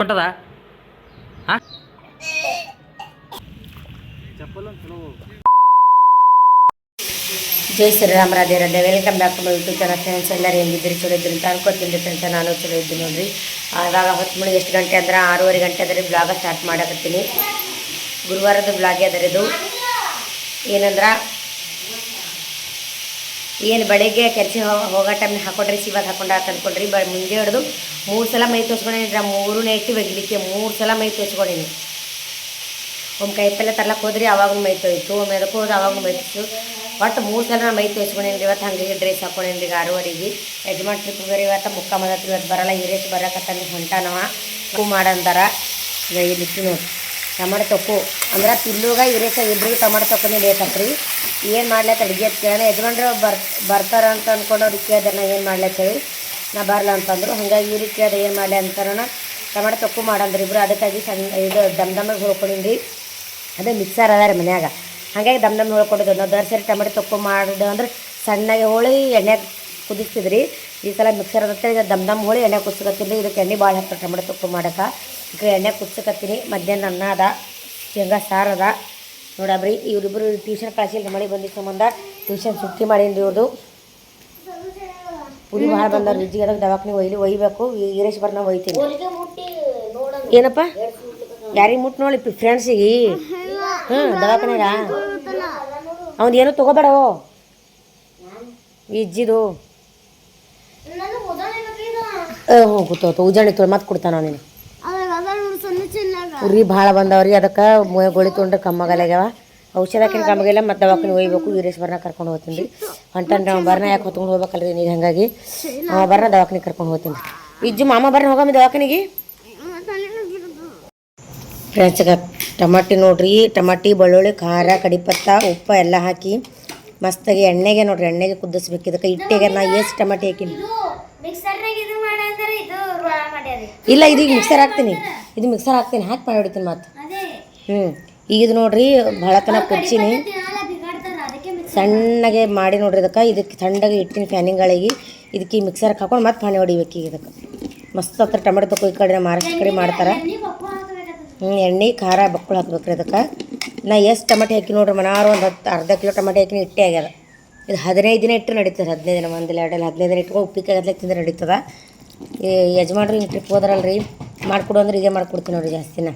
ಹೊಂಟದ ಜೈ Shriram Radhe Radhe welcome back to my YouTube channel friends. ಎಲ್ಲರೂ ಹೆಂಗಿದ್ದೀರಿ? ಚಲೋ ಇದ್ರಿ ಅಂತ ಅನ್ಕೋತೀನಿ ಫ್ರೆಂಡ್ಸ್. ನಾನು ಚಲೋ ಇದ್ದೀನಿ ನೋಡ್ರಿ. ಇವಾಗ ಹೊತ್ತು ಮುಳುಗಿ ಎಷ್ಟು ಗಂಟೆ ಅಂದ್ರೆ 6:30 ಗಂಟೆ ಅದರಿ ಬ್ಲಾಗ ಸ್ಟಾರ್ಟ್ ಮಾಡಕತ್ತೀನಿ. ಗುರುವಾರದ ಬ್ಲಾಗೆ ಅದರದು ಏನಂದ್ರೆ ಏನು ಬೆಳಗ್ಗೆ ಕೆಲಸ ಹೋಗೋ ಟೈಮ್ನ ಹಾಕೊಂಡ್ರಿ ಸಿವಾಗ ಹಾಕೊಂಡು ತಂದ್ಕೊಂಡ್ರಿ. ಮುಂದೆ ಹಿಡಿದು 3 ಸಲ ಮೈ ತೋರಿಸ್ಕೊಂಡೀನಿ. 3 ನೈಟಿ ಒಗಿಲಿಕ್ಕೆ 3 ಸಲ ಮೈ ತೋರಿಸ್ಕೊಂಡೀನಿ. ಒಮ್ಮೆ ಕೈ ಪಲ್ಲೆ ತರ್ಲಕ್ಕೆ ಹೋದ್ರಿ ಅವಾಗೂ ಮೈ ತೋಯ್ತು, ಒಮ್ಮೆ ಅದಕ್ಕೆ ಹೋದ್ರೆ ಅವಾಗೂ ಮೈ ತೋರಿಸು. ಒಟ್ಟು 3 ಸಲ ನಾನು ಮೈ ತೋರಿಸ್ಕೊಂಡೇನಿ. ಇವತ್ತು ಹಂಗೆ ಡ್ರೆಸ್ ಹಾಕೊಂಡೇನಿ. 6:30ಗೆ ಯಜಮಾನ್ ಟ್ರಿಪ್ ಬೇರೆ ಇವತ್ತು ಮುಕ್ಕ ಮದತ್ತು ಇವತ್ತು ಬರಲ್ಲ. ಹಿರೇಶ್ ಬರಕತ್ತಂದು ಹೊಂಟಾನವ ಹೂ ಮಾಡಂತಾರ. ಇಲ್ಲಿತ್ತು ನೋಡಿ ಟಮಾಟೊ ತೊಕ್ಕು ಅಂದ್ರೆ ತಿಲ್ಲುಗ ಹಿರೇಶ ಇಬ್ಬರಿಗೆ ಟಮಾಟೊ ತೊಕ್ಕನೇ ಬೇಕತ್ರಿ. ಏನು ಮಾಡ್ಲತ್ತ ಅಡುಗೆ ಅಂತ ಕೇಳೋಣ. ಯಜಮಾನ್ರು ಬರ್ತಾರ ಅಂತ ಅಂದ್ಕೊಂಡು ಅವ್ರಿಗೆ ಕೇಳಿದ್ರೆ ನಾ ಏನು ಮಾಡ್ಲತ್ತೇಳಿ ನಾ ಬರಲ್ಲ ಅಂತಂದರು. ಹಾಗಾಗಿ ಇವ್ರಿಗೆ ಕೇಳಿದೆ ಏನು ಮಾಡಲಿ ಅಂತಾರೋಣ. ಟಮಾಟೊ ತೊಕ್ಕು ಮಾಡಂದ್ರಿ ಇಬ್ಬರು. ಅದಕ್ಕಾಗಿ ಇದು ದಮ್ಗೆ ಹೋಳ್ಕೊಂಡಿದ್ರಿ. ಅದೇ ಮಿಕ್ಸರ್ ಅದ ರೀ ಮನ್ಯಾಗ. ಹಾಗಾಗಿ ದಮ್ ಹೋಳ್ಕೊಂಡಿದ್ದು ನಾವು ದರ್ ಸರಿ ಟಮಾಟೊ ತೊಕ್ಕು ಮಾಡಿದ್ದು ಅಂದ್ರೆ ಸಣ್ಣಗೆ ಹೋಳಿ ಎಣ್ಣೆಗೆ ಕುದಿಸ್ತಿದ್ರಿ. ಈ ಸಲ ಮಿಕ್ಸರ್ ಅದತ್ತೆ ಈಗ ದಮ್ ಹೋಳಿ ಎಣ್ಣೆ ಕುದಿಸ್ಕತ್ತೀನಿ. ಇದಕ್ಕೆ ಎಣ್ಣೆ ಭಾಳ ಹಾಕ್ತಾರೆ ಟಮಾಟೊ ತೊಕ್ಕು ಮಾಡೋಕೆ. ಈಗ ಎಣ್ಣೆ ಕುದಿಸ್ಕತ್ತೀನಿ. ಮಧ್ಯಾಹ್ನ ಅನ್ನ ಅದ, ಶೇಂಗಾ ಸಾರು ಅದ ನೋಡಬ್ರಿ. ಇವರಿಬ್ಬರು ಟ್ಯೂಷನ್ ಕಳಿಸಿಲ್ಲ, ಮಳೆ ಬಂದಿದ್ದ ಸಂಬಂಧ ಟ್ಯೂಷನ್ ಸುಟ್ಟಿ ಮಾಡೀನಿ. ಇವ್ರದು ಪುರಿ ಭಾಳ ಬಂದವ್ರು. ವಿಜ್ಜಿಗೆ ಅದಕ್ಕೆ ದವಾಖಾನೆ ಒಯ್ಬೇಕು. ಹಿರೇಶ್ ಬರ್ನ ಒಯ್ತೀನಿ. ಏನಪ್ಪ ಯಾರಿಗೆ ಮುಟ್ಟು ನೋಡಿ ಫ್ರೆಂಡ್ಸಿಗೆ ದವಾಖಾನೆಗ ಅವ್ನು ಏನೂ ತೊಗೋಬೇಡವೋ ವಿಜ್ಜಿದು ಗೊತ್ತು ಉಜಾಣಿ ತೊಳೆ ಮತ್ತೆ ಕೊಡ್ತಾನ ನೀನು. ಉರಿ ಭಾಳ ಬಂದವ್ರಿ. ಅದಕ್ಕೆ ಗೋಳಿ ತೊಗೊಂಡ್ರೆ ಕಮ್ಮಗಲ್ಲಾಗ್ಯಾವ. ಔಷಧ ಹಾಕಿನ ಕಮ್ಮಗಿಲ್ಲ. ಮತ್ತು ದವಾಖಾನೆ ಒಯ್ಬೇಕು. ವೀರೇಶ್ ಬರ್ನ ಕರ್ಕೊಂಡು ಹೋಗ್ತೀನಿ ರೀ. ಹೊಂಟನ್ರಿ ಅವ ಬರ್ನ ಯಾಕೆ ಹೊತ್ಕೊಂಡು ಹೋಗ್ಬೇಕಲ್ರಿ ನೀನು. ಹಾಗಾಗಿ ಅವ ಬರ್ನ ದವಾಖಾನೆ ಕರ್ಕೊಂಡು ಹೋಗ್ತೀನಿ. ಇಜ್ಜು ಮಾಮ ಬರ್ನ ಹೋಗಮ್ಮಿ ದವಾಖಾನೆಗೆ. ಫ್ರೆಂಡ್ಸ್ಗೆ ಟಮಾಟಿ ನೋಡ್ರಿ. ಟಮಾಟಿ ಬೆಳ್ಳುಳ್ಳಿ ಖಾರ ಕಡಿಪತ್ತ ಉಪ್ಪು ಎಲ್ಲ ಹಾಕಿ ಮಸ್ತಾಗಿ ಎಣ್ಣೆಗೆ ನೋಡ್ರಿ ಎಣ್ಣೆಗೆ ಕುದಿಸ್ಬೇಕು. ಇದಕ್ಕೆ ಹಿಟ್ಟಿಗೆ ನಾ ಎಷ್ಟು ಟಮಾಟಿ ಹಾಕಿನಿ ಇಲ್ಲ. ಇದೀಗ ಮಿಕ್ಸರ್ ಹಾಕ್ತೀನಿ. ಇದು ಮಿಕ್ಸರ್ ಹಾಕ್ತೀನಿ ಹಾಕಿ ಮಾಡಿ ಹೊಡಿತೀನಿ ಮತ್ತೆ. ಈಗ ಇದು ನೋಡ್ರಿ ಭಾಳ ತನ ಕುದಿಸಿನಿ. ಸಣ್ಣಗೆ ಮಾಡಿ ನೋಡ್ರಿ. ಇದಕ್ಕೆ ಸಣ್ಣಗೆ ಇಟ್ಟಿನಿ ಫ್ಯಾನಿಂಗಳಿಗೆ. ಇದಕ್ಕೆ ಈ ಮಿಕ್ಸರ್ಗೆ ಹಾಕೊಂಡು ಮತ್ತೆ ಪಾನಿ ಹೊಡಿಬೇಕು. ಈಗ ಇದಕ್ಕೆ ಮಸ್ತ್ ಹತ್ರ ಟೊಮೆಟೊ ತೊಗೊ ಈ ಕಡೆ ಮಹಾರಾಷ್ಟ್ರ ಕಡೆ ಮಾಡ್ತಾರೆ. ಎಣ್ಣೆ ಖಾರ ಬಕ್ಕಳು ಹಾಕ್ಬೇಕ್ರಿ. ಅದಕ್ಕೆ ನಾ ಎಷ್ಟು ಟಮಾಟೆ ಹಾಕಿ ನೋಡ್ರಿ ಮನಾರು ಒಂದು ಅರ್ಧ ಕಿಲೋ ಟಮಾಟೆ ಹಾಕಿನಿ. ಇಟ್ಟೆ ಆಗ್ಯದ. ಇದು 15 ದಿನ ಇಟ್ಟರೆ ನಡೀತದೆ. 15 ದಿನ 1 2 15 ದಿನ ಇಟ್ಕೊಂಡು ಉಪ್ಪಿಕಾಯಿ ಗದ್ಲೆ ತಿಂದ್ರೆ ನಡೀತದೆ. ಈ ಯಜಮಾನ್ರು ಹಿಂಗೆ ಟ್ರಿಪ್ ಹೋದ್ರಲ್ರಿ ಮಾಡಿಕೊಡು ಅಂದ್ರೆ ಇದೇ ಮಾಡಿಕೊಡ್ತೀನಿ ನೋಡಿರಿ ಜಾಸ್ತಿನ.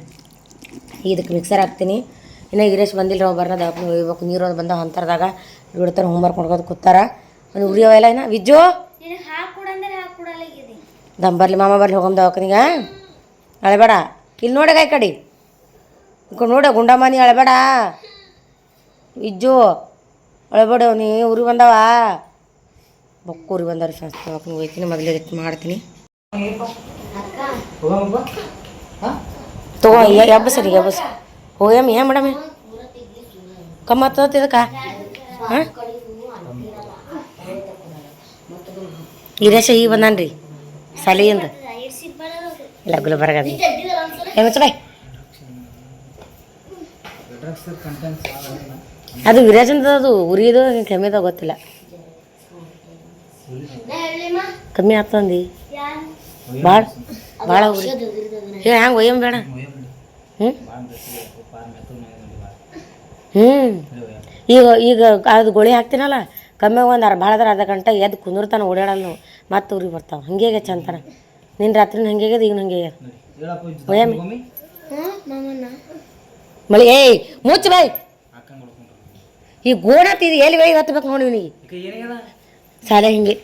ಇದಕ್ಕೆ ಮಿಕ್ಸರ್ ಹಾಕ್ತೀನಿ. ಇನ್ನು ಹಿರೇಶ್ ಬಂದಿಲ್ಲ ರೀ. ಬರ್ನ ದವಾಖಾನೆ ಒಯ್ಬೇಕು. ನೀರು ಬಂದ ಅಂತರದಾಗ ಬಿಡ್ತಾರೆ. ಹೋಮ್ವರ್ಕ್ ಮಾಡ್ಕೊಂಡು ಕೂತಾರ. ಒಂದು ಉರಿಯೋವೆಲ್ಲ ಏನ ವಿಜ್ಜು ದಮ್ ಬರಲಿ ಮಾಮ ಬರಲಿ ಹೋಗಮ್ಮ ದವಾಖಾನಿಗ. ಅಳಬೇಡ ಇಲ್ಲಿ ನೋಡಗ ಈ ಕಡೆ ನೋಡ ಗುಂಡಮ್ಮನಿ ಅಳಬೇಡ. ವಿಜ್ಜು ಅಳಬೇಡ ನೀ. ಉರಿ ಬಂದವ ಬೊಕ್ಕ ಉರಿ ಬಂದವ್ರಿ ಫ್ರೆಂಡ್ಸ್. ದವಾಖಾನಿಗೆ ಹೋಗ್ತೀನಿ. ಮೊದಲೇ ರೀತಿ ಮಾಡ್ತೀನಿ ತಗೋ ಎಬ್ಬ ಸರಿ ಎಬ್ಬಸ್ ಹೋಯಮ್ಮ. ಏನು ಮೇಡಮ್ ಕಮ್ಮ ಹತ್ತದ ಇದಕ್ಕೆ ಹಾಂ. ಹಿರೇಶ ಈಗ ಬಂದಾನ್ರಿ ಸಾಲಿಯಿಂದ. ಲಗ್ಲು ಬರಗದ ಏಮಚ್ಚ ಅದು ವಿರಾಜಂದ. ಅದು ಉರಿಯೋದು ಕಮ್ಮಿದ ಗೊತ್ತಿಲ್ಲ. ಕಮ್ಮಿ ಆಗ್ತಂದು ಭಾಳ ಭಾಳ ಉರಿ. ಹೇಳಿ ಹ್ಯಾಂಗೆ ಒಯ್ಯಮ್ ಬೇಡ. ಈಗ ಈಗ ಅದು ಗೋಳಿ ಹಾಕ್ತೀನಲ್ಲ ಕಮ್ಮಿ ಒಂದು ಭಾಳದ್ರ ಅರ್ಧ ಗಂಟೆ ಎದ್ದು ಕುಂದಿರ್ತಾನೆ. ಓಡಾಡಲ್ಲ ನಾವು ಮತ್ತೆ ಉರಿ ಬರ್ತಾವೆ. ಹಂಗೆ ಚಂತಾನ. ನಿನ್ನ ರಾತ್ರಿನ ಹಂಗೆ ಆಗ್ಯದ ಈಗ ಹಂಗೆ ಒಯ್ಯಮ್ಮಿ ಮಳಿ. ಏಯ್ ಮುಚ್ಚ ಬಾಯ್. ಈ ಗೋಣತ್ತಿದ್ದು ಎಲ್ಲಿ ಬೈ ಹತ್ಬೇಕು ನೋಡಿ ನೀ ಸಾಲೆ ಹಿಂಗೆ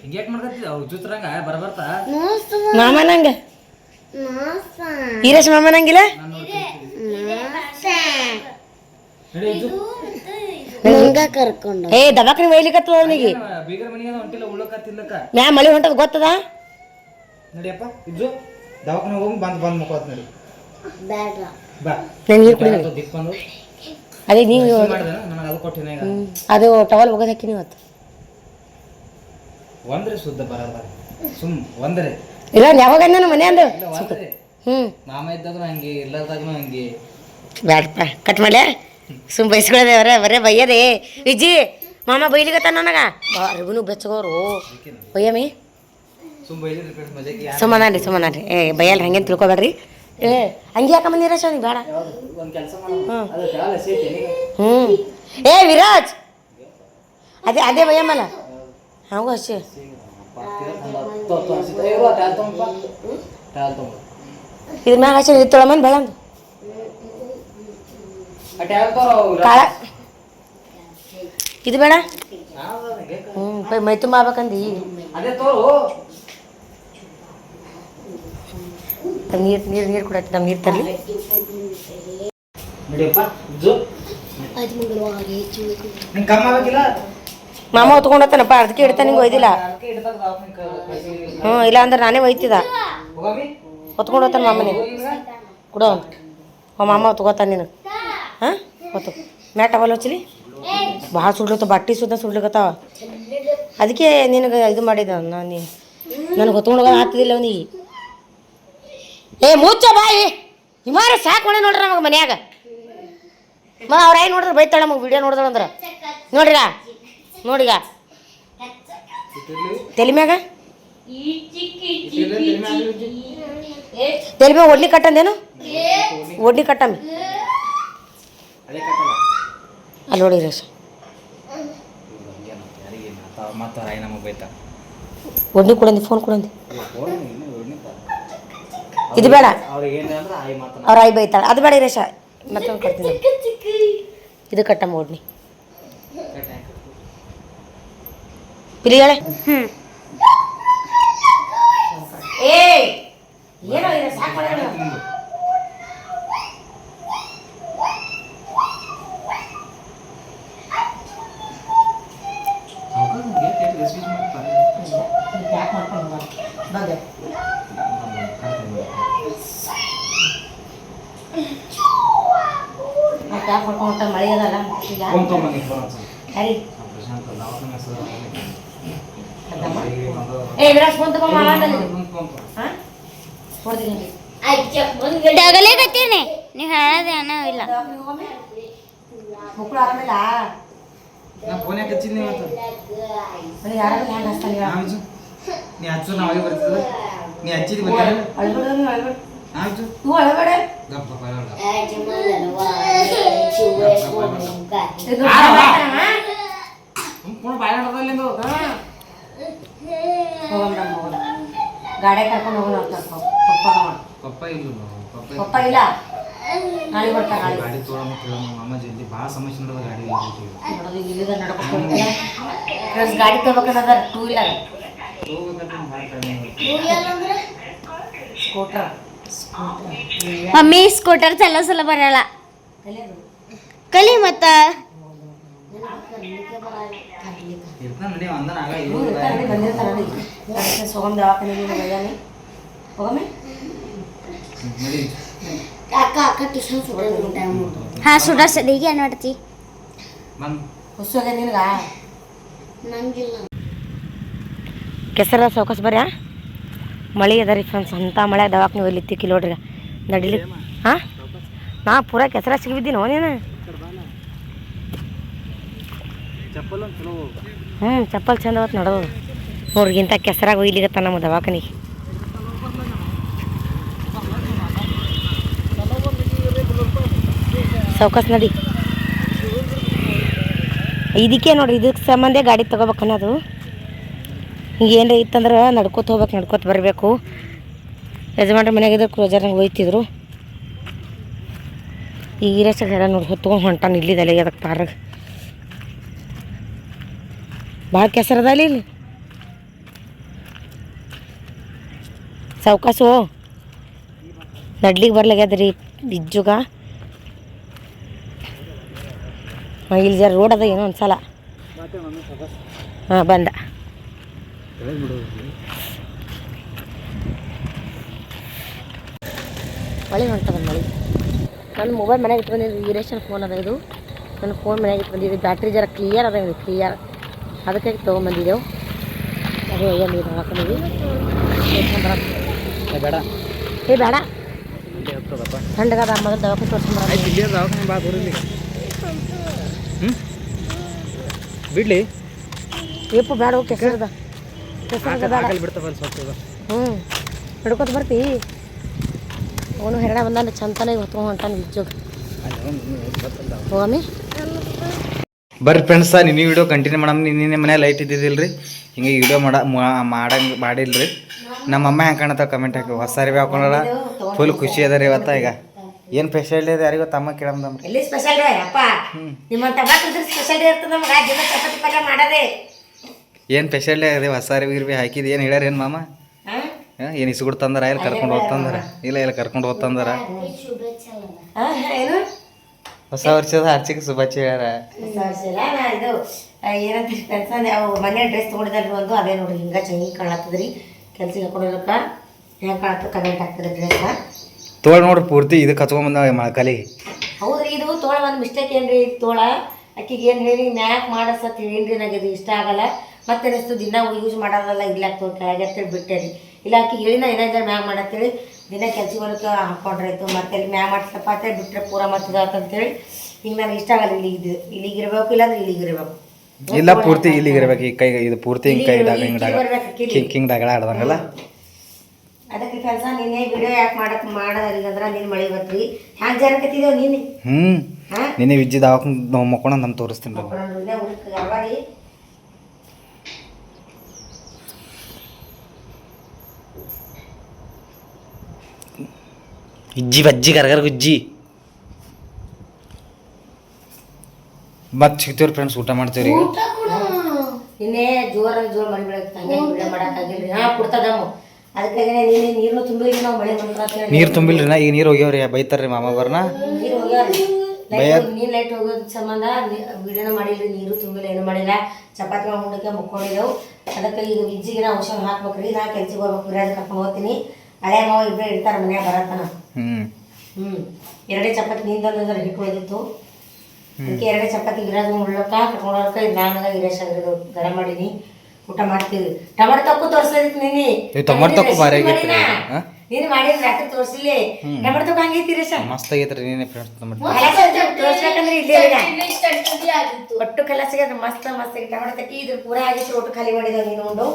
ಮಾಮನಂಗೆ ಹಿರೇಶ್ ಮಾಮನಂಗಿಲ್ಲ. ಏ ದವಾಖಾನೆ ಒಯ್ಲಿಕತ್ತದ ಅವನಿಗೆ. ಮ್ಯಾ ಮಳಿ ಹೊಂಟದ ಗೊತ್ತದ. ಅದೇ ನೀವು ಅದು ಟವಲ್ ಒಗದು ಹಾಕಿನಿ ಇವತ್ತು. ಇಲ್ಲ ಯಾವಾಗ ನಾನು ಮನೆ ಅಂದ ಬ್ಯಾಡಪ್ಪ ಕಟ್ ಮಾಡ್ಯ ಸುಮ್ ಬೈಸ್ಕೊಳ್ಳೋದೆ. ಬರೇ ಬೈಯದೆ ವಿಜಿ ಮಾಮ ಬೈಲಿಗತ್ತ ನನಗೆ ಅರಿಗೂ ಬೆಚ್ಚಗೋರು ಬೈಯಮ್ಮಿ. ಸುಮ್ಮನಾಡ್ರಿ ಏ ಬೈಯಲ್ರಿ ಹಂಗೇನು ತಿಳ್ಕೊಬೇಡ್ರಿ. ಏ ಹಂಗೆ ಯಾಕ ಬಂದಿರ ನೀ ಬೇಡ. ಹ್ಞೂ ಏ ವಿರಾಜ್ ಅದೇ ಭಯಮ್ಮಲ್ಲ ಹಾಗೂ ಹಸಿ ಇದ್ರ ಮ್ಯಾಗ ಹಸಿ ತೊಳಮನ್ ಬೇಡ ಕಾಳ ಇದು ಬೇಡ. ಮೈ ತುಂಬ ಆಗ್ಬೇಕಂದಿ ನೀರು ಕೊಡತ್ತೆ ನಮ್ಮ ನೀರು ತರಲಿ. ಮಾಮ ಹೊತ್ಕೊಂಡತ್ತನಪ್ಪ ಅದಕ್ಕೆ ಇಡ್ತಾ ನಿಂಗೆ ಒಯ್ದಿಲ್ಲ. ಹ್ಞೂ ಇಲ್ಲ ಅಂದ್ರೆ ನಾನೇ ಒಯ್ತಿದ್ದ ಹೊತ್ಕೊಂಡು ಹೋಗ್ತಾನೆ ಮಾಮನೇ ಕೊಡೋ ಮಾಮ ಹೊತ್ಕೋತಾನೆ ನಿನಗೆ. ಹಾಂ ಹೊತ್ತು ಮ್ಯಾಟ್ ಅವಲ್ಲ ಹಚ್ಚಲಿ ಭಾಳ ಸುಡ್ಲತ್ತ ಬಟ್ಟೆ ಸುಡ್ಲಿಕತ್ತಾವ ಅದಕ್ಕೆ ನಿನಗೆ ಇದು ಮಾಡಿದ ನಾನು ನನಗೆ ಹೊತ್ಕೊಂಡು ಹೋಗೋದು ಆಗ್ತಿದ್ದಿಲ್ಲ ಅವನಿಗೆ. ಏ ಮುಚ್ಚ ಬಾಯಿ ಹಿಮಾರ ಸಾಕು ಮಾಡಿ ನೋಡ್ರಿ ನಮಗೆ ಮನ್ಯಾಗ ಅವ್ರ ಏನು ನೋಡಿದ್ರೆ ಬೈತಾಳೆ ನಮಗೆ ವಿಡಿಯೋ ನೋಡಿದ್ರೆ ನೋಡ್ರಿಗ ನೋಡಿಗ ತಲೆ ಮ್ಯಾಗ ತಲೆ ಮ್ಯಾಗ ಒಡ್ನಿ ಕಟ್ಟಂದೇನು ಒಡ್ನಿ ಕಟ್ಟಮ್ಮಿ ಅಲ್ಲಿ ನೋಡಿ ರೇಷ ಒಡ್ನಿ ಕೊಡಂದಿ ಫೋನ್ ಕೊಡಂದಿ ಇದು ಬೇಡ ಅವ್ರ ಆಯ್ ಬೈತಾಳೆ ಅದು ಬೇಡ ರೇಷ ಮತ್ತೊಂದು ಕಟ್ತೀನಿ ಇದು ಕಟ್ಟಮ್ಮ ಒಡ್ನಿ ಪಿಲಿಯಾಳೆ. ಮಳೆ ಅದಲ್ಲ ತಗಲೇಕತ್ತೀನಿ ನೀವು ಹೇಳೋದು ಏನೋ ಇಲ್ಲ. ಮಕ್ಕಳು ಆರಾಮಿಲ್ಲ ಗಾಡಿ ಕರ್ಕೊಂಡು ಹೋಗೋಣ ಪಪ್ಪ ಇಲ್ಲ ನಾಳೆ ಬರ್ತಾರೆ ಗಾಡಿ ತಗೋಬೇಕನ್ನದ two wheeler scooter mummy scooter ಚಲೋಸಲ ಬರಲ್ಲ ಕಲಿ ಮತ್ತ ಸೋಗಮ್ ದವಾಖಾನೆ ಹೋಗಮ್ಮೆ ಹಾ ಸುಡ ಸಡಿಗೆ ಏನು ಮಾಡ್ತಿ ಹುಸುಗ ನಿನಗ ಕೆಸರ ಸೌಕಸ್ ಬರ್ಯಾ ಮಳೆ ಅದ ರೀ ಫ್ರೆಂಡ್ಸ್ ಅಂಥ ಮಳೆ ದವಾಖಾನೆ ಒಯ್ಲಿತ್ತಿಕ್ಕಿ ನೋಡ್ರಿ ನಡಿಲಿ. ಹಾಂ ನಾ ಪೂರಾ ಕೆಸರ ಸಿಗಿಬಿದ್ದೀನೋ ನೀನು. ಚಪ್ಪಲ್ ಚಂದ ಅವತ್ತು ನೋಡೋದು ನೋಡ್ರಿ ಇಂಥ ಕೆಸರಾಗ ಒಯ್ಲಿಗತ್ತ ನಮ್ಮ ದವಾಖಾನಿಗೆ. ಸೌಕಸ್ ನಡಿ ಇದಕ್ಕೆ ನೋಡ್ರಿ ಇದಕ್ಕೆ ಸಂಬಂಧ ಗಾಡಿ ತೊಗೋಬೇಕನ್ನೋದು. ಹಿಂಗೆ ಏನಾರ ಇತ್ತಂದ್ರೆ ನಡ್ಕೋತ ಹೋಗ್ಬೇಕು ನಡ್ಕೋತ ಬರಬೇಕು. ಯಜಮಾನ್ರ ಮನೆಯಾಗಿದ್ರೆ ಕ್ರೋಜರ್ನಾಗ ಒಯ್ತಿದ್ರು. ಈಗ ಇರಷ್ಟ ಜರ ನೋಡಿ ಹೊತ್ಕೊಂಡು ಹೊಂಟಾನ ಇಲ್ಲಿದಲ್ಲ ಅದಕ್ಕೆ ಪಾರಾಗ ಭಾಳ ಕೆಸರದ ಇಲ್ಲಿ ಸೌಕಾಸು ನಡ್ಲಿಕ್ಕೆ ಬರ್ಲಾಗ್ಯದ್ರಿ ಬಿಜ್ಜುಗ. ಇಲ್ಲಿ ಜರ ರೋಡ್ ಅದ ಏನೋ ಒಂದ್ಸಲ ಹಾಂ ಬಂದ ಮಳೆ ಹೊಂಟದ ಮಳೆ. ನನ್ನ ಮೊಬೈಲ್ ಮನೆಗೆ ಇಟ್ಟು ಬಂದಿದ್ದು ವೀರೇಶನ್ ಫೋನ್ ಅದ ಇದು. ನನ್ನ ಫೋನ್ ಮನೆಗೆ ಇಟ್ಟು ಬಂದಿದ್ದು ಬ್ಯಾಟ್ರಿ ಜರ ಕ್ಲಿಯರ್ ಅದ ಇದು ಕ್ಲಿಯರ್ ಅದಕ್ಕೆ ತೊಗೊಂಬಂದಿದ್ದೆವು. ಅದೇ ನೀರು ಹಾಕೊಂಡಿದ್ವಿ ಬೇಡ ಏ ಬೇಡ ಥಂಡಗದ ಮೊದಲು ದವಾಖಾನೆ ತೋರಿಸ್ಕೊಂಬರ ಬಿಡ್ಲಿ ಏಪು ಬೇಡ ಹೋಗಿ ಕೆಸರದ ಕೆಸರದ ಬೇಡ ಬಿಡ್ತಾವಲ್ಲ ಸ್ವಲ್ಪ ನಡ್ಕೊತ ಬರ್ತಿ ಅವನು ಹೆರಣ ಬಂದಾನೆ ಚಂತನ ಹೊತ್ಕೊಂಡು ಹೊಂಟಾನ ವಿಜ್ಜೋಗ ಹೋಗಮ್ಮಿ ಬರ್ರಿ ಫ್ರೆಂಡ್ಸ ನಿನ್ನ ವಿಡಿಯೋ ಕಂಟಿನ್ಯೂ ಮಾಡಮ್ ನಿನ್ನೆ ಮನ್ಯಾಗ ಲೈಟ್ ಇದ್ದಿದ್ದಿಲ್ರಿ ಹಿಂಗೆ ವಿಡಿಯೋ ಮಾಡಂಗೆ ಮಾಡಿಲ್ರಿ ನಮ್ಮ ಅಮ್ಮ ಹೆಂಗೆ ಕಾಣತ್ತಾವ ಕಮೆಂಟ್ ಹಾಕಿ ಹೊಸ ಅರಿವಿ ಹಾಕೊಂಡಾರ ಫುಲ್ ಖುಷಿ ಅದ ರೀ ಇವತ್ತ ಈಗ ಏನು ಸ್ಪೆಷಲ್ ಇದೆ ಯಾರಿಗೂ ತಮ್ಮ ಕೇಳಮ್ದಮ್ರಿ ಎಲ್ಲಿ ಸ್ಪೆಷಲ್ ಡೇ ಅಪ್ಪ ನಿಮ್ಮಂತ ಸ್ಪೆಷಲ್ ಡೇ ಇರ್ತದೆ ನಮ್ಗೆ ದಿನ ಚಪಾತಿ ಪಲ್ಯ ಮಾಡೋದೇ ಏನು ಸ್ಪೆಷಲ್ ಡೇ ಅದೇ ಹೊಸ ಅರಿವಿ ಗಿರ್ವಿ ಹಾಕಿದ್ ಏನು ಹೇಳ್ಯಾರ ಏನು ಮಾಮ ಏನು ಇಸ್ಗುಡ್ ತಂದಾರ ಎಲ್ಲಿ ಕರ್ಕೊಂಡು ಹೋಗ್ತಂದಾರ ಇಲ್ಲ ಕರ್ಕೊಂಡು ಹೋಗ್ತಂದಾರ ಏನು ಹೊಸ ವರ್ಷದ ಆರ್ಥಿಕ ಶುಭಾಶಯ ಹೇಳ್ಯಾರ ಹೊಸ ವರ್ಷ ಇಲ್ಲ ನಾ ಇದು ಏನಂತ ಕೆಲಸ ಅವು ಮನೆ ಡ್ರೆಸ್ ತೊಗೊಂಡಿದ್ದಲ್ರಿ ಒಂದು ಅದೇ ನೋಡ್ರಿ ಹಿಂಗೆ ಚೆನ್ನಾಗಿ ಕಾಣತ್ತದ್ರಿ ಕೆಲ್ಸಕ್ಕೆ ಹಾಕೊಂಡಿರಕ್ಕ ಹೆಂಗೆ ಕಾಣತ್ತ ಕಮೆಂಟ್ ಆಗ್ತದೆ ಡ್ರೆಸ್ನ ತೋಳ ನೋಡ್ರಿ ಪೂರ್ತಿ ಇದಕ್ಕೆ ಹಚ್ಕೊಂಬಂದ ಮಳಕಲಿಗೆ ಹೌದ್ರಿ ಇದು ತೋಳ ಒಂದು ಮಿಸ್ಟೇಕ್ ಏನ್ರಿ ತೋಳ ಅಕ್ಕಿಗೆ ಏನು ಹೇಳಿ ಮ್ಯಾಕ್ ಮಾಡಸತ್ ಏನ್ರಿ ನನಗೆ ಇದು ಇಷ್ಟ ಆಗಲ್ಲ ಮತ್ತೆ ಅನಿಸ್ತು ದಿನ ಯೂಸ್ ಮಾಡೋದಲ್ಲ ಇಲ್ಲ ತೋಳ ಕೆಳಗೆ ಅಂತೇಳಿ ಬಿಟ್ಟೆ ರೀ ಇಲ್ಲ ಅಕ್ಕಿಗೆ ಹೇಳಿನ ಏನಾದ್ರೆ ಮ್ಯಾಗ್ ಮಾಡತ್ತೇಳಿ ದಿನ ಕೆಲ್ಸ ಹೊಲಕ್ಕೆ ಹಾಕೊಂಡ್ರಾಯ್ತು ಮತ್ತೆ ಇಲ್ಲಿ ಮ್ಯಾಗ್ ಮಾಡ್ಸಪ್ಪ ಅಂತೇಳಿ ಬಿಟ್ಟರೆ ಪೂರ ಮತ್ತಂತೇಳಿ ಹಿಂಗೆ ನನಗೆ ಇಷ್ಟ ಆಗಲ್ಲ ಇಲ್ಲಿಗಿರ್ಬೇಕು ಇಲ್ಲಾಂದ್ರೆ ಇಲ್ಲಿಗಿರ್ಬೇಕು ಇಲ್ಲ ಪೂರ್ತಿ ಇಲ್ಲಿಗಿರ್ಬೇಕು ಈ ಕೈ ಇದು ಪೂರ್ತಿ ಹಿಂಗೆ ಕೈದಾಗ ಹಿಂಗೆ ಡಗಳ ಆಡ್ದಂಗಲ್ಲ ಅದಕ್ಕೆ ಕೆಲಸ ನಿನ್ನೆ ವಿಡಿಯೋ ಯಾಕೆ ಮಾಡೋದ್ರಿಗಂದ್ರೆ ನೀನು ಮಳೆ ಬತ್ರಿ ಹ್ಯಾಂಗೆ ಜಾರಕತ್ತಿದ್ದೇವೆ ನೀನು ನಿನ್ನೆ ವಿಜ್ಜಿ ದವಾಖ್ ಮಕ್ಕೊಂಡ ನಾನು ತೋರಿಸ್ತೀನಿ ಯಾವಾರಿ ಇಜ್ಜಿ ಬಜ್ಜಿ ಕರ್ಗರ್ ಗುಜ್ಜಿ ಮತ್ತೆ ಸಿಗ್ತೀವ್ರಿ ಫ್ರೆಂಡ್ಸ್ ಊಟ ಮಾಡ್ತೀವ್ರಿ ಈಗ ನಿನ್ನೆ ಜೋರ ಮಳೆ ಬೆಳಗ್ಗೆ ವಿಡಿಯೋ ಮಾಡೋಕ್ಕಾಗಿಲ್ರಿ ಕೊಡ್ತದಮ್ಮ ಅದಕ್ಕಾಗಿ ನೀನು ನೀರನ್ನು ತುಂಬಿಲ್ಲ ನಾವು ಮಳೆ ಬಂದ್ರೆ ನೀರು ತುಂಬಿಲ್ರಿ ನಾ ಈಗ ನೀರು ಹೋಗ್ಯಾವ್ರಿ ಬೈತಾರ್ರಿ ಮಾಮ ಬರ್ನ ನೀರು ಹೋಗ್ಯಾವ್ರಿ ನೀರು ಲೈಟ್ ಹೋಗೋದ್ ಸಂಬಂಧ ವಿಡಿಯೋನ ಮಾಡಿಲ್ರಿ ನೀರು ತುಂಬಿಲ್ಲ ಏನು ಮಾಡಿಲ್ಲ ಚಪಾತಿ ಮುಂಡಕ್ಕೆ ಮುಕ್ಕೊಂಡಿದ್ದೆವು ಅದಕ್ಕೆ ಈಗ ವಿಜ್ಜಿಗೆ ನಾವು ಔಷಧ ಹಾಕ್ಬೇಕ್ರಿ ನಾ ಕೆಲ್ಸಕ್ಕೆ ಹೋಗ್ಬೇಕು ವಿರಾಜ್ ಕರ್ಕೊಂಡು ಹೋಗ್ತೀನಿ ಹಳೆ ಮಾವ ಇಬ್ಬರೇ ಇರ್ತಾರೆ ಮನ್ಯಾಗ ಬರತ್ತಾನ ಎರಡೇ ಚಪಾತಿ ನಿಂದೊಂದು ಹಿಟ್ಟು ಉಳಿದಿತ್ತು ಅದಕ್ಕೆ ಎರಡೇ ಚಪಾತಿ ವಿರಾಜ್ ಮುಳ್ಳಕ್ಕ ಕರ್ಕೊಂಡು ಹೋಗಕ್ಕೆ ಇದು ನಾನು ವಿರಾಜ್ ಆಗಿರೋದು ಗರಂ ಮಾಡೀನಿ ಊಟ ಮಾಡ್ತೀವಿ ಟೊಮೆಟೊ ತೊಕ್ಕು ತೋರಿಸ್ಲಿಕ್ಕೆ ನೀನು ಟೊಮೆಟೊ ತೊಕ್ಕು ಭಾರಿ ನೀನು ಮಾಡಿದ್ರೆ ರಾತ್ರಿ ತೋರಿಸಿಲ್ಲ ಟೊಮೆಟೊ ತೊಕ್ಕು ಹಂಗೈತಿ ರೀ ಸರ್ ಮಸ್ತ್ ಆಗೈತ್ರಿ ನೀನೆ ಫ್ರೆಂಡ್ಸ್ ಟೊಮೆಟೊ ತೋರಿಸ್ಬೇಕಂದ್ರೆ ಇಲ್ಲೇ ಒಟ್ಟು ಕಲಸಿಗೆ ಅದು ಮಸ್ತ್ ಮಸ್ತ್ ಟೊಮೆಟೊ ತಕ್ಕಿ ಇದ್ರ ಪೂರ ಆಗಿತ್ತು ಒಟ್ಟು ಖಾಲಿ ಮಾಡಿದವು ನೀನು ಉಂಡು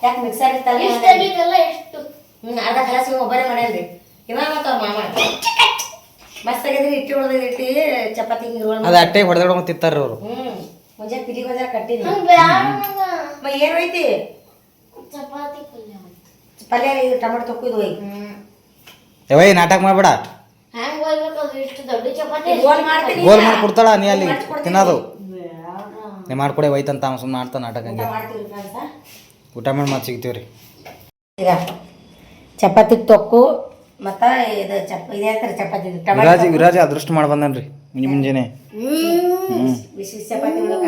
ಯಾಕೆ ಮಿಕ್ಸರ್ ಇತ್ತಲ್ಲ ಅರ್ಧ ಕಲಸಿಗೆ ಒಬ್ಬರೇ ಮಾಡ್ಯಾನ್ರಿ ಇವಾಗ ಮತ್ತು ಅವ್ರ ಮಾಮ ಮಸ್ತ್ ಆಗಿದ್ರಿ ಇಟ್ಟಿ ಹೊಡೆದ ಇಟ್ಟಿ ಚಪಾತಿ ಅದು ಅಟ್ಟೆ ಹೊಡೆದಾಡ್ಕೊಂಡು ತಿಂತಾರ್ರಿ ಅವರು ಮುಂಜಾನೆ ಪಿಲಿ ಗೊಂಜಾಲ ಕಟ್ಟಿನಿ ಏನು ಐತಿ ಚಪಾತಿ ಪಲ್ಯ ಇದು ಟೊಮೆಟೊ ತೊಕ್ಕು ಇದು ಹೋಗಿ ಯಾವೈ ನಾಟಕ ಮಾಡ್ಬೇಡ ಗೋಲ್ ಮಾಡ್ತೀನಿ ಗೋಲ್ ಮಾಡಿ ಕೊಡ್ತಾಳ ನೀ ಅಲ್ಲಿ ತಿನ್ನೋದು ನೀ ಮಾಡ್ಕೊಡೆ ಹೋಯ್ತಂತ ಸುಮ್ಮನೆ ಮಾಡ್ತಾ ನಾಟಕ ಹಂಗೆ ಊಟ ಮಾಡಿ ಮತ್ತೆ ಸಿಗ್ತೀವ್ರಿ ಈಗ ಚಪಾತಿ ತೊಕ್ಕು ಮತ್ತು ಇದು ಇದೇ ಅಂತಾರೆ ಚಪಾತಿ ವಿರಾಜ್ ಅದೃಷ್ಟ ಮಾಡಿ ಬಂದನ್ರಿ ಮುಂಜಾನೆ ಬಿಸಿ ಚಪಾತಿ ಒಳಗ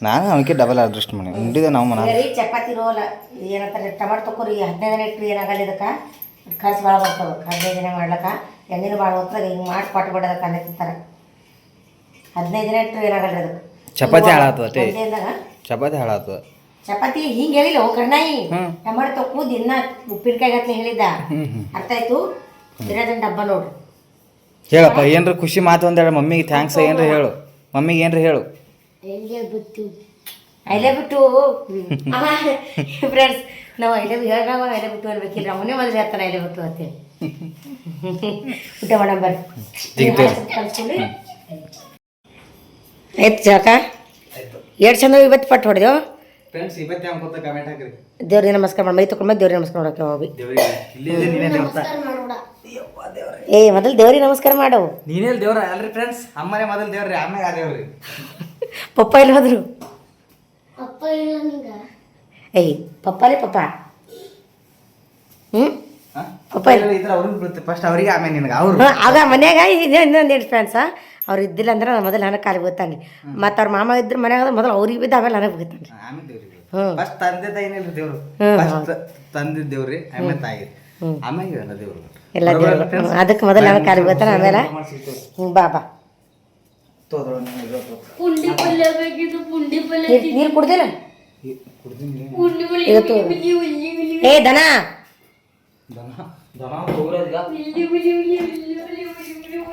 ನಾನು ಅವನಿಗೆ ಡಬಲ್ ಅದೃಷ್ಟ ಮಾಡಿ ಉಂಡಿದೆ ನಾವು ಮನ ಚಪಾತಿ ರೋಲ್ ಏನಂತಾರೆ ಟೊಮೆಟೊ ತೊಕ್ಕೋರಿ 15 ದಿನ ಇಟ್ಟು ಏನಾಗಲ್ಲ ಇದಕ್ಕೆ ಖರ್ಚು ಭಾಳ ಬರ್ತವೆ 15 ದಿನ ಮಾಡ್ಲಕ್ಕ ಎಣ್ಣೆನೂ ಭಾಳ ಹೋಗ್ತದೆ ಹಿಂಗೆ ಮಾಡಿ ಕೊಟ್ಟು ಬಿಡೋದಕ್ಕೆ ಅನ್ನೇ ತಿಂತಾರೆ 15 ದಿನ ಇಟ್ಟು ಏನಾಗಲ್ಲ ಅದಕ್ಕೆ ಚಪಾತಿ ಹಾಳಾಗ್ತದೆ ಚಪಾತಿ ಹಾಳಾಗ್ತದೆ ಚಪಾತಿ ಹಿಂಗೆ ಹೇಳಿಲ್ಲ ಕಣ್ಣಾಯಿ ಟೊಮೆಟೊ ತೊಕ್ಕು ದಿನ ಉಪ್ಪಿನಕಾಯಿ ಗಟ್ಲೆ ಹೇಳಿದ್ದ ಅರ್ಥ ಆಯ್ತು ಇರೋದನ್ನ ಡಬ್ಬ ನೋಡ್ರಿ ಹೇಳಪ್ಪ ಏನ್ರ ಖುಷಿ ಮಾತು ಒಂದೇಳ ಮಮ್ಮಿಗೆ ಥ್ಯಾಂಕ್ಸ್ ಏನ್ರ ಹೇಳು ಮಮ್ಮಿಗೆ ಏನ್ರ ಹೇಳು ಐಲೆ ಬಿಟ್ಟು ಫ್ರೆಂಡ್ಸ್ ನಾವು ಐಲೆ ಹೇಳ್ರಾವ ಐಲೆ ಬಿಟ್ಟು ಅನ್ಬೇಕಿಲ್ಲ ಅವನೇ ಮೊದಲು ಹೇಳ್ತಾನೆ ಐಲೆ ಬಿಟ್ಟು ಅಂತೇಳಿ ಊಟ ಮಾಡೋಣ ಬರ್ರಿ ಕಲ್ಸ್ಕೊಂಡು ಆಯ್ತು ಜಾಕ ಎಷ್ಟು ಚಂದ ಇವತ್ತು ಪಟ್ಟು ಹೊಡೆದೆವು ಫ್ರೆಂಡ್ಸ್ ಇವತ್ತು ಅನ್ಕೋತ ಕಮೆಂಟ್ ಹಾಕ್ರಿ ದೇವ್ರಿಗೆ ನಮಸ್ಕಾರ ಮಾಡಿ ಮೈ ತಗೊಂಡು ದೇವ್ರಿಗೆ ನಮಸ್ಕಾರ ಮಾಡೋಕೆ ಹೋಗಿ ಮೊದಲು ದೇವ್ರಿಗೆ ನಮಸ್ಕಾರ ಮಾಡವು ನೀನೇಲ್ ದೇವ್ರ ಅಲ್ರಿ ಫ್ರೆಂಡ್ಸ್ ಅಮ್ಮನೇ ಮೊದಲು ದೇವ್ರಿ ಆಮ್ಯಾಗ ಆ ದೇವ್ರಿ ಪಪ್ಪ ಇಲ್ಲಿ ಹೋದ್ರು ಪಪ್ಪನೇ ಪಪ್ಪ ಪಪ್ಪ ಇದ್ರ ಅವ್ರಿಗೆ ಬೀಳುತ್ತೆ ಫಸ್ಟ್ ಅವ್ರಿಗೆ ಆಮೇಲೆ ನಿನಗೆ ಅವ್ರು ಆಗ ಮನ್ಯಾಗ ಇನ್ನೊಂದು ಏನು ಫ್ರೆಂಡ್ಸ ಅವ್ರು ಇದ್ದಿಲ್ಲ ಅಂದ್ರೆ ನಾನು ಮೊದಲು ನನಗೆ ಕಾಲಿಗೆ ಬೀಳ್ತಾನೆ ಮತ್ತು ಅವ್ರ ಮಾಮ ಇದ್ರೆ ಮನ್ಯಾಗ ಮೊದಲು ಅವ್ರಿಗೆ ಬಿದ್ದು ಆಮೇಲೆ ನನಗೆ ಬೀಳ್ತಾನೆ ಫಸ್ಟ್ ತಂದೆ ತಾಯಿನಲ್ಲಿ ದೇವ್ರು ಫಸ್ಟ್ ತಂದೆ ದೇವ್ರಿ ಆಮೇಲೆ ತಾಯಿ ಆಮೇಲೆ ಇವೆಲ್ಲ ದೇವ್ರು ಎಲ್ಲ ದೇವ್ರು ಅದಕ್ಕೆ ಮೊದಲು ನನಗೆ ಕಾಲಿಗೆ ಬೀಳ್ತಾನೆ ಆಮೇಲೆ ಬಾ ಬಾ ನೀರು ಕುಡ್ದಿಲ್ಲ ಏ ದನ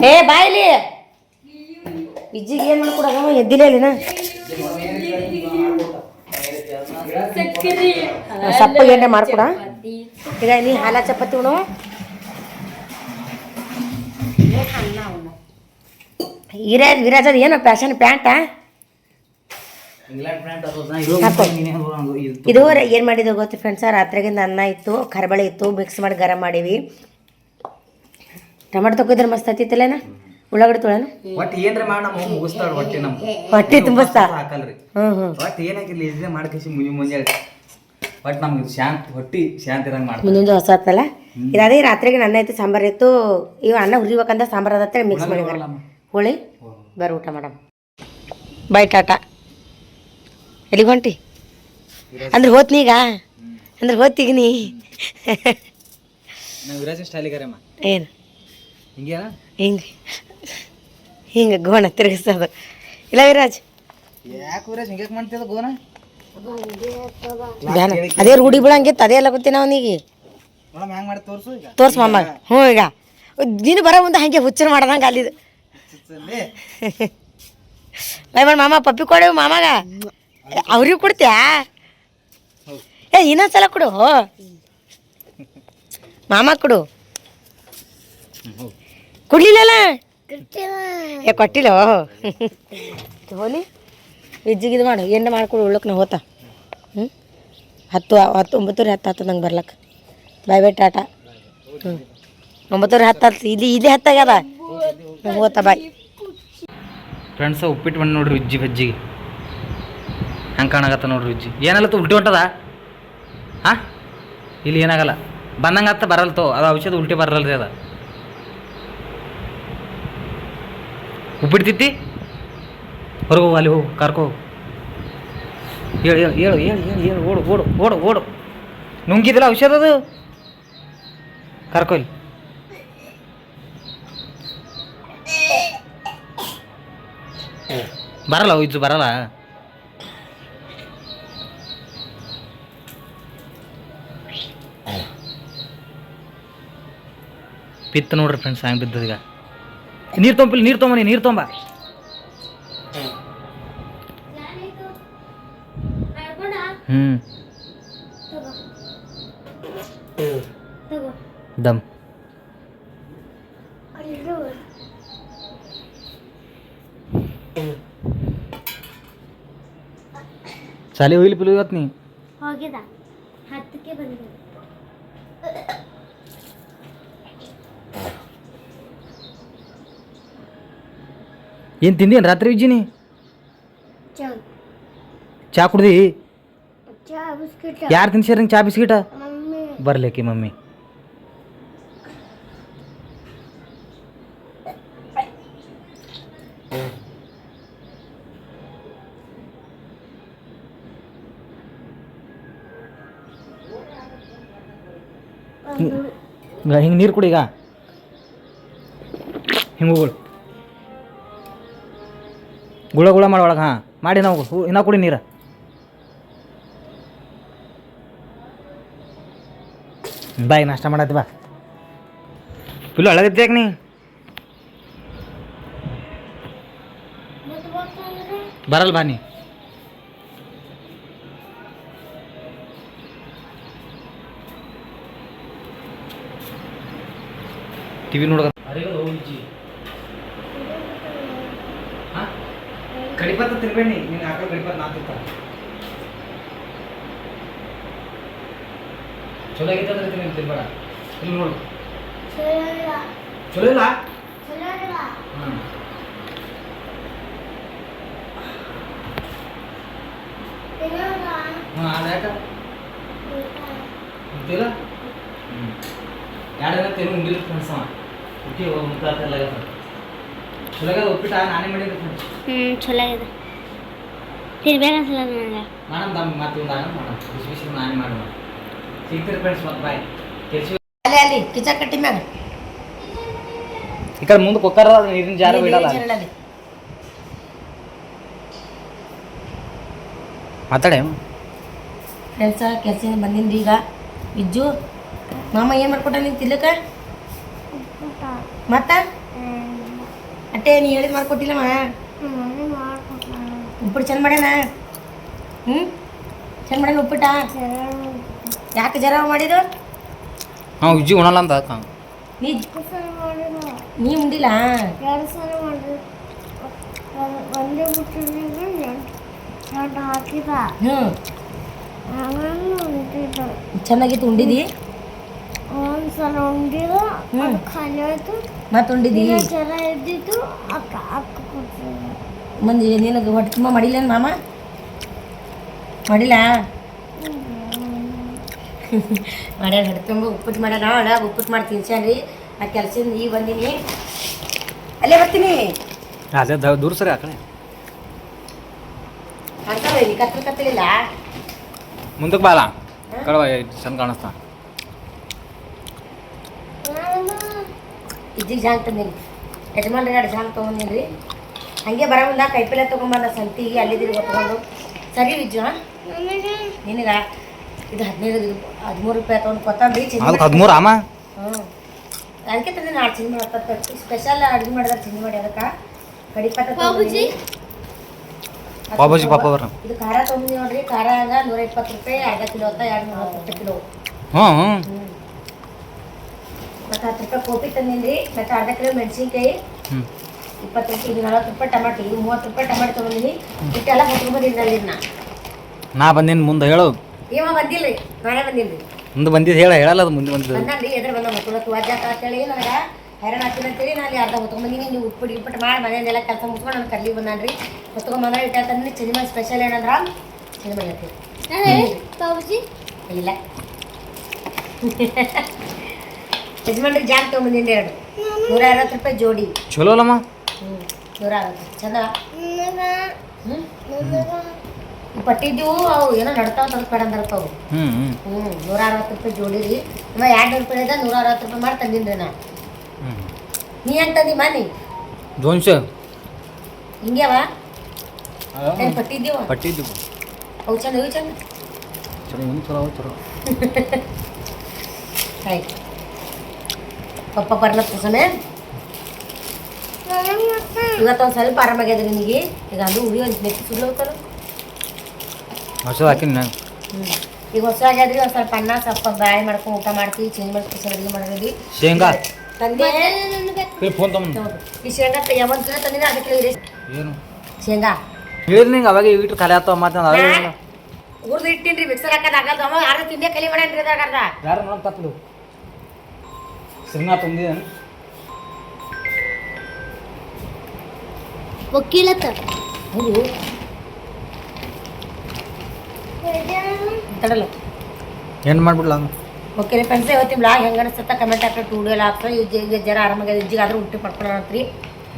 ಏ ಬಾಯ್ಲಿ ಇಜ್ಜಿಗೆ ಏನು ಮಾಡ್ಕೊಡೋದು ಎದ್ದಿಲ್ಲ ಇಲ್ಲಿನ ಸಪ್ಪ ಎಣ್ಣೆ ಮಾಡ್ಕೊಡ ಈಗ ನೀ ಹಾಲ ಚಪಾತಿ ಉಣು ವಿರಾಜ್ ಅದು ಏನು ಫ್ಯಾಷನ್ ಪ್ಯಾಂಟಾ ಇದು ಏನು ಮಾಡಿದ್ದು ಗೊತ್ತು ಫ್ರೆಂಡ್ಸ, ರಾತ್ರಿಗಿಂದ ಅನ್ನ ಇತ್ತು, ಕರಿಬೇಳೆ ಇತ್ತು, ಮಿಕ್ಸ್ ಮಾಡಿ ಗರಂ ಮಾಡೀವಿ. ಟೊಮೆಟೊ ತೊಗೊಯ್ದ್ರೆ ಮಸ್ತ್ ಹತ್ತಿತ್ತಲ್ಲೇನ, ಉಳ್ಳಾಗಡ್ಡಿ ತೊಳೆನ ಒಟ್ಟು ಏನ್ರ ಮಾಡಿ ನಮ್ಮ ಮುಗಿಸ್ತಾಳ ಹೊಟ್ಟೆ ನಮ್ಮ ಹೊಟ್ಟೆ ತುಂಬಿಸ್ತಾ. ಹಾಕಲ್ರಿ ಹ್ಞೂ ಹ್ಞೂ ಒಟ್ಟು ಏನಾಗಿರ್ಲಿ ಇದೇ ಮಾಡ್ಕೇಸಿ ಮುಂಜಾನೆ ಒಟ್ಟು ನಮ್ಗೆ ಶಾಂತ ಹೊಟ್ಟಿ ಶಾಂತಿ ಇರಂಗೆ ಮಾಡ್ತೀವಿ. ಮುಂದೊಂದು ಹೊಸ ಆತಲ್ಲ ಇದು. ಅದೇ ರಾತ್ರಿಗೆ ಅನ್ನ ಇತ್ತು, ಸಾಂಬಾರು ಇತ್ತು. ಇವು ಅನ್ನ ಹುರಿಬೇಕಂತ ಸಾಂಬಾರು ಅದತ್ತೆ ಮಿಕ್ಸ್ ಮಾಡಿ ಹೋಳಿ ಬರ್ರಿ ಊಟ ಮಾಡಮ್. ಬಾಯ್ ಟಾಟಾ. ಎಲ್ಲಿಗೆ ಹೊಂಟಿ ಅಂದ್ರೆ ಹೋತ್ನೀಗ ಅಂದ್ರೆ ಹೋತೀಗ ನೀ ವಿರಾಜ್ ಸ್ಟೈಲಿಗಾರಮ್ಮ ಏನು ಹಿಂಗೆ ಹಿಂಗೆ ಹಿಂಗೆ ಗೋಣ ತಿರುಗಿಸೋದು ಇಲ್ಲ ವಿರಾಜ್? ಯಾಕೆ ವಿರಾಜ್ ಹಿಂಗೆ ಮಾಡ್ತಿದ್ದ ಗೋನ? ಅದೇ ರೂಢಿ ಬಿಡಂಗಿತ್ತು, ಅದೇ ಎಲ್ಲ ಗೊತ್ತಿ ಅವನಿಗೆ. ನೋಡಮ್ಮ ಹೆಂಗೆ ಮಾಡಿ ತೋರಿಸು ಈಗ. ತೋರ್ಸು ಮಾಮ. ಹ್ಞೂ ಈಗ ನೀನು ಬರೋ ಮುಂದೆ ಹಾಗೆ ಹುಚ್ಚರು ಮಾಡ್ದಂಗೆ ಅಲ್ಲಿದು. ಬೈ ಮಾಡಿ ಮಾಮ ಪಪ್ಪಿ ಕೊಡೇವು ಮಾಮಾಗ. ಅವ್ರಿಗೂ ಕೊಡ್ತೀಯಾ? ಏ ಇನ್ನೊಂದ್ಸಲ ಕೊಡು ಮಾಮ, ಕೊಡು. ಕೊಡ್ಲಿಲ್ಲಲ್ಲ? ಏ ಕೊಟ್ಟಿಲ್ಲ ಹೋಲಿ. ವಿಜ್ಜಿಗೆ ಇದು ಮಾಡು, ಎಣ್ಣೆ ಮಾಡ್ಕೊಡು ಉಳ್ಳಕ್ಕೆ ನಾವು ಹೋತ. 9:10 ನಂಗೆ ಬರ್ಲಕ್ಕೆ. ಬಾಯ್ ಬಾಯ್ ಟಾಟಾ. 9:10 ಇಲ್ಲಿ ಹತ್ತಾಗ್ಯದ ನಂಗೆ ಹೋತ. ಬಾಯ್ ಫ್ರೆಂಡ್ಸ. ಉಪ್ಪಿಟ್ಟು ಬಂದು ನೋಡ್ರಿ ಉಜ್ಜಿ ಬಜ್ಜಿಗೆ ಹಂಗೆ ಕಾಣಕತ್ತ ನೋಡ್ರಿ ಉಜ್ಜಿ. ಏನಲ್ಲತ್ತು ಉಲ್ಟಿ ಹೊಂಟದ? ಹಾಂ ಇಲ್ಲಿ ಏನಾಗಲ್ಲ, ಬಂದಂಗೆ ಹತ್ತ ಬರಲ್ತೋ ಅದು ಔಷಧ ಉಲ್ಟಿ ಬರಲ್ರಿ ಅದ. ಉಪ್ಪಿಡ್ತಿತ್ತಿ ಹೊರಗೆ ಹೋಗು, ಅಲ್ಲಿ ಹೋಗು, ಕರ್ಕೋ ಹೋಗು. ಹೇಳು ಹೇಳು ಹೇಳು ಹೇಳು ಹೇಳು ಹೇಳು ಓಡು ಓಡು ಓಡು ಓಡು. ನುಂಗಿದಿಲ್ಲ ಔಷಧ ಅದು, ಕರ್ಕೊ ಇಲ್ಲಿ. ಬರಲ್ಲ ಇಜ್ಜು ಬರಲ್ಲ. ಪಿತ್ತ ನೋಡ್ರಿ ಫ್ರೆಂಡ್ಸ್ ಹಂಗೆ ಬಿದ್ದದೀಗ. ನೀರು ತೊಂಬಿಲ್ಲ, ನೀರು ತೊಂಬನಿ, ನೀರು ತೊಂಬ. ದಮ್ ಶಾಲೆ ಹೋಗ್ಲಿ ಪಿಲು ಇವತ್ತು ನೀ ಹೋಗಿದ 10ಕ್ಕೆ ಬಂದಿದ್ದೆ. ಏನು ತಿಂದೇನು ರಾತ್ರಿ ವಿಜ್ಜಿನಿ? ಚಾ ಕುಡ್ದಿ? ಯಾರು ತಿನ್ಸ್ಯಾರ ಚಾ ಬಿಸ್ಕಿಟ? ಬರ್ಲಿಕ್ಕೆ ಮಮ್ಮಿ. ಹಿಂಗೆ ನೀರು ಕುಡಿ ಈಗ, ಹಿಂಗೆ ಹೋಗಳು ಗುಳ ಗುಳ ಮಾಡೊಳಗೆ. ಹಾಂ ಮಾಡಿ ನಾವು ಇನ್ನೂ ಕುಡಿ ನೀರು. ಬಾಯ್ ನಾಷ್ಟ ಮಾಡತ್ತಿ ಬಾ. ಫುಲ್ಲು ಅಳಗತ್ತೆ ಯಾಕೆ ನೀ? ಬರಲ್ಲ ಬಾ ನೀ. ಟಿವಿ ನೋಡ ಕಡಿಪತ್ತ ತಿರ್ಬೇಡಿ ನೀನು ಹಾಕೋ ಕಡಿಪತ್ತ ನಾತಿತ್ತ ಚಲೋ ಆಗಿತ್ತಂದ್ರೆ ತಿನ್ನ ತಿರ್ಬೇಡ. ಇಲ್ಲಿ ನೋಡು ಚಲೋ ಇಲ್ಲ. ಹಾಂ ಅದು ಯಾಕೆ ಗೊತ್ತಿಲ್ಲ. ಎರಡು ದಿನ ತಿನ್ನು ಉಂಡಿಲ್ಲ ಫ್ರೆಂಡ್ಸ್. ಉಟ್ಟಿ ಮುತ್ತಾತೆಲ್ಲ ಚಲೋ ಆಗ್ಯದ ಉಪ್ಪಿಟ್ಟ. ನಾನೇ ಮಾಡಿದ್ದೆ ಫ್ರೆಂಡ್ಸ್. ಚಲೋ ಆಗಿದೆ. ತಿನ್ಬೇಕನ್ಸಲ್ಲ ನನಗೆ. ಮಾಡೋಣ ದಮ್ ಮತ್ತೆ ಒಂದು ಆಗ ಮಾಡೋಣ. ಬಿಸಿ ಬಿಸಿ ನಾನೇ ಮಾಡೋಣ. ಸಿಗ್ತೀರಿ ಫ್ರೆಂಡ್ಸ್ ಮತ್ತೆ ಬಾಯ್. ಅಲ್ಲಿ ಅಲ್ಲಿ ಕಿಚ ಕಟ್ಟಿ ಮ್ಯಾಗ ಈ ಕಡೆ ಮುಂದೆ ಕುಕ್ಕರ್ ನೀರಿನ ಜಾರು ಬಿಡಲ್ಲ. ಮಾತಾಡೆ ಫ್ರೆಂಡ್ಸ. ಕೆಲಸದಿಂದ ಬಂದಿನ್ರಿ ಈಗ. ಇಜ್ಜು ಮಾಮ ಏನು ಮಾಡ್ಕೊಟ್ಟ ನೀನು ತಿಲ್ಲಕ? ಮತ್ತ ಅಟ್ಟೆ ನೀ ಹೇಳಿದ್ ಮಾಡ್ಕೊಟ್ಟಿಲ್ಲಮ್ಮ. ಉಪ್ಪಿಟ್ಟು ಚಂದ ಮಾಡ್ಯಾನ. ಚಂದ ಮಾಡ್ಯಾನ ಉಪ್ಪಿಟ್ಟ. ಯಾಕೆ ಜರ ಮಾಡಿದ್ದು? ಹಾಂ ಉಜ್ಜಿ ಉಣಲ್ಲ ಅಂತ ನೀ ನೀ ಉಂಡಿಲ್ಲ ಎರಡು ಸಲ ಮಾಡಿದ್ರು ಒಂದೇ ಬಿಟ್ಟಿದ್ರೆ ಹಾಕಿದ ಹ್ಞೂ ಆಮೇಲೆ ಉಂಟಿದ್ದು ಚೆನ್ನಾಗಿತ್ತು ಉಂಡಿದಿ ಒಂದ್ಸಲ ಉಂಡಿದ್ದು ಅದು ಖಾಲಿ ಆಯ್ತು ಮತ್ತೆ ಉಂಡಿದಿ ಜರ ಇದ್ದಿತ್ತು ಅಕ್ಕ ಕೊಡ್ತಿದ್ರು ಮಂದಿ ನಿನಗೆ ಹೊಟ್ಟೆ ತುಂಬ ಮಾಡಿಲ್ಲೇನು ಮಾಮ ಮಾಡಿಲ್ಲ ಮಾಡ್ಯಾರ ಹೊಟ್ಟೆ ತುಂಬ ಉಪ್ಪಿಟ್ಟು ಮಾಡ್ಯಾರ ಒಳಗೆ ಉಪ್ಪಿಟ್ಟು ಮಾಡಿ ತಿನ್ಸ್ಯಾನ್ರಿ ನಾ ಕೆಲಸದಿಂದ ಈಗ ಬಂದೀನಿ ಅಲ್ಲೇ ಬರ್ತೀನಿ ಅದೇ ದೂರ ಸರಿ ಆ ಕಡೆ ಅಂತಾರೆ ನೀ ಕತ್ತಲಿಲ್ಲ ಮುಂದಕ್ಕೆ ಬಾಲ ಕಡವ ಚಂದ ಕಾಣಿಸ್ತಾ ಇದ್ದಿಗೆ ಜಾಂಗ್ ತಂದೀನಿ ಯಜಮಾನ್ರಿ 2 ಜಾಂಗ್ ತೊಗೊಂಡಿನಿ ರೀ ಹಂಗೆ ಬರೋ ಮುಂದೆ ಕೈಪಲ್ಲೆ ತೊಗೊಂಬಂದ ಸಂತಿಗೆ ಅಲ್ಲಿದ್ದೀರಿ ಹೊತ್ಕೊಂಡು ಸರಿ ವಿಜ್ಜು ನಿನಗ ಇದು 13 ರೂಪಾಯಿ ತೊಗೊಂಡು ಕೊತ್ತಂಬರಿ ಅದಕ್ಕೆ 13 ಅಮ್ಮ ಹ್ಞೂ ಅದಕ್ಕೆ ತಂದೆ ನಾಳೆ ಚಿಂದಿ ಮಾಡ್ತಾರೆ ಸ್ಪೆಷಲ್ ಅಡುಗೆ ಮಾಡಿದಾರೆ ಚಿಂದಿ ಮಾಡಿ ಅದಕ್ಕೆ ಕಡಿಪತ್ತ ಪಾಪಜಿ ಪಾಪ ಬರ್ರ ಇದು ಖಾರ ತೊಗೊಂಡು ನೋಡ್ರಿ ಖಾರ ಆಗ 120 ರೂಪಾಯಿ ಅರ್ಧ ಕಿಲೋ ಅಂತ 240 ಕಿಲೋ ಹ್ಞೂ ಮತ್ತು 10 ರೂಪಾಯಿ ಕೋಪಿ ತಂದಿನಿ ಮತ್ತು ಅರ್ಧ ಕಿಲೋ ಮೆಣಸಿನ್ಕಾಯಿ ಹ್ಞೂ 20 ರೂಪಾಯಿ ಇದು 40 ರೂಪಾಯಿ ಟಮಾಟಿ ಇದು 30 ರೂಪಾಯಿ ಟಮಾಟಿ ತೊಗೊಂಡಿನಿ ಇಷ್ಟೆಲ್ಲ ಕೊಟ್ಕೊಂಡ್ಬಂದಿದ್ದಲ್ಲಿ ನಾ ಬಂದೇನು ಮುಂದೆ ಹೇಳು ಇವ ಬಂದಿಲ್ಲ ರೀ ನಾನೇ ಬಂದಿಲ್ಲ ರೀ ಮುಂದೆ ಬಂದಿದ್ದು ಹೇಳಲ್ಲ ಅದು ಮುಂದೆ ಬಂದಿದ್ದು ಬಂದ್ರಿ ಎದ್ರ ಬಂದ ಮಕ್ಕಳು ವಾಜಾಕ ಅಂತೇಳಿ ನನಗೆ ಹೈರಾಣ ಆಗ್ತೀನಿ ಅಂತೇಳಿ ನಾನು ಅರ್ಧ ಹೊತ್ಕೊಂಡ್ಬಂದಿನಿ ನೀವು ಉಪ್ಪಿಟ್ಟು ಮಾಡಿ ಮನೆಯೆಲ್ಲ ಕೆಲಸ ಮುಚ್ಕೊಂಡು ನಾನು ಕರ್ಲಿ ಬಂದಾನ್ರಿ ಹೊತ್ಕೊಂಡ್ಬಂದ್ರೆ ಇಟ್ಟ ತಂದ್ರೆ ಚಿನಿಮಾ ಸ್ಪೆಷಲ್ ಏನಂದ್ರೆ ಚಿನಿಮಾ ಹೇಳ್ತೀವಿ ಬಾಬುಜಿ ಇಲ್ಲ ಯಜಮಾನ್ರಿಗೆ ಜಾಕ್ ತೊಗೊಂಬಂದಿನಿ 2 150 ರೂಪಾಯಿ ಜೋಡಿ ಚಲೋ ಅಲ್ಲಮ್ಮ 160 ಚಂದ ಪಟ್ಟಿದ್ದು ಅವು ಏನೋ ನಡ್ತಾವ ತಗೋಬೇಡ ಅಂತಾರಪ್ಪ ಹ್ಞೂ 160 ರೂಪಾಯಿ ಜೋಡಿ ರೀ ನಮ್ಮ 200 ರೂಪಾಯಿ ಇದ್ದ 160 ರೂಪಾಯಿ ಮಾಡಿ ತಂದಿನಿ ರೀ ನಾ ನೀ ಹೆಂಗೆ ತಂದಿ ಮನಿ 200 ಹಿಂಗ್ಯಾವ ಏನು ಪಟ್ಟಿದ್ದೀವ ಪಟ್ಟಿದ್ದು ಅವು ಚಂದ ಇವು ಚಂದ ಚಲೋ ಒಂದು ಚಲೋ ಚಲೋ ಆಯ್ತು ಪಪ್ಪ ಬರ್ಲತ್ತ ಸಮಯ ಇವತ್ತೊಂದು ಸ್ವಲ್ಪ ಆರಾಮಾಗ್ಯದ ನಿನಗೆ ಈಗ ಅದು ಉಳಿ ಒಂದು ನೆತ್ತಿ ಸುಡ್ಲೋಗ್ತಾರ ಹೊಸದು ಹಾಕಿನಿ ನಾನು ಈಗ ಹೊಸ ಆಗ್ಯಾದ್ರಿ ಒಂದು ಸ್ವಲ್ಪ ಅನ್ನ ಸ್ವಲ್ಪ ಬಾಯಿ ಮಾಡ್ಕೊಂಡು ಊಟ ಮಾಡ್ತೀವಿ ಚೇಂಜ್ ಮಾಡಿ ಸ್ಪೆಷಲ್ ಅಡುಗೆ ಮಾಡೋದ್ರಿ ಶೇಂಗಾ ತಂದೆ ಫೋನ್ ತಗೊಂಡು ಈ ಶೇಂಗಾ ಒಂದು ಕಿಲೋ ತಂದಿನ ಅರ್ಧ ಕಿಲೋ ಇರಿ ಏನು ಶೇಂಗಾ ಹೇಳಿ ನಿಂಗೆ ಅವಾಗ ಇಟ್ಟು ಖಾಲಿ ಆಗ್ತಾವ ಮತ್ತೆ ಹುರಿದು ಇಟ್ಟಿನ್ರಿ ಮಿಕ್ಸರ್ ಹಾಕೋದು ಆಗಲ್ದು ಅವ ಅರ್ಧ ತಿಂದೆ ಕಲಿ ಮಾಡ್ಯಾನ್ರಿ ಅದ್ರಾಗ ಅರ್ಧ ಯಾರು ನೋಡ್ ತಪ್ಪಲು ಶೇಂಗಾ ತುಂಬಿದೇನು ಒಕ್ಕಿಲತ್ತ ಹೌದು ತಡಲ್ಲ ಏನು ಮಾಡ್ಬಿಡ್ಲ ಓಕೆ ಫ್ರೆಂಡ್ಸ್ ಇವತ್ತಿನ ಬ್ಲಾಗ್ ಹೆಂಗೆ ಅನಿಸುತ್ತಾ ಕಮೆಂಟ್ ಹಾಕಿ ಟೂಡಿಯೋ ಎಲ್ಲ ಹಾಕ್ತಾರೆ ಈಗ ಜರ ಆರಾಮಾಗಿ ಇಜ್ಜಿಗಾದ್ರೂ ಉಟ್ಟಿ ಪಡ್ಕೊಳ್ಳೋಣತ್ರಿ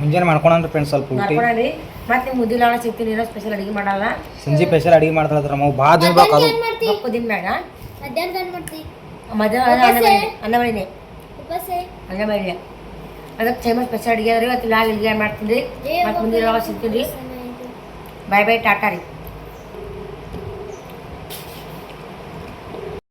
ಮುಂಜಾನೆ ಮಾಡ್ಕೊಳಂದ್ರೆ ಫ್ರೆಂಡ್ಸ್ ಸ್ವಲ್ಪ ಉಲ್ಟಿ ಮಾಡ್ಕೊಳ್ರಿ ಮತ್ತೆ ನೀವು ಮುದ್ದಿಲಾಣ ಸಿಗ್ತೀನಿ ಏನೋ ಸ್ಪೆಷಲ್ ಅಡುಗೆ ಮಾಡಲ್ಲ ಸಂಜೆ ಸ್ಪೆಷಲ್ ಅಡುಗೆ ಮಾಡ್ತಾರ ನಾವು ಭಾಳ ದಿನ ಬೇಕು ಅದು ಮಕ್ಕಳು ದಿನ ಮ್ಯಾಗ ಮಧ್ಯಾಹ್ನ ಏನು ಮಾಡ್ತಿ ಮಧ್ಯಾಹ್ನ ಅನ್ನ ಮಾಡಿನಿ ಉಪಸೆ ಅನ್ನ ಮಾಡಿಲ್ಲ ಅದಕ್ಕೆ ಚೈಮ ಸ್ಪೆಷಲ್ ಅಡುಗೆ ಅದ್ರಿ ಇವತ್ತು ಬ್ಲಾಗ್ ಇಲ್ಲಿಗೆ ಮಾಡ್ತೀನಿ ರೀ ಮತ್ತೆ ಮುಂದಿನ ಸಿಗ್ತೀನಿ ರೀ ಬಾಯ್ ಬಾಯ್ ಟಾಟಾ ರೀ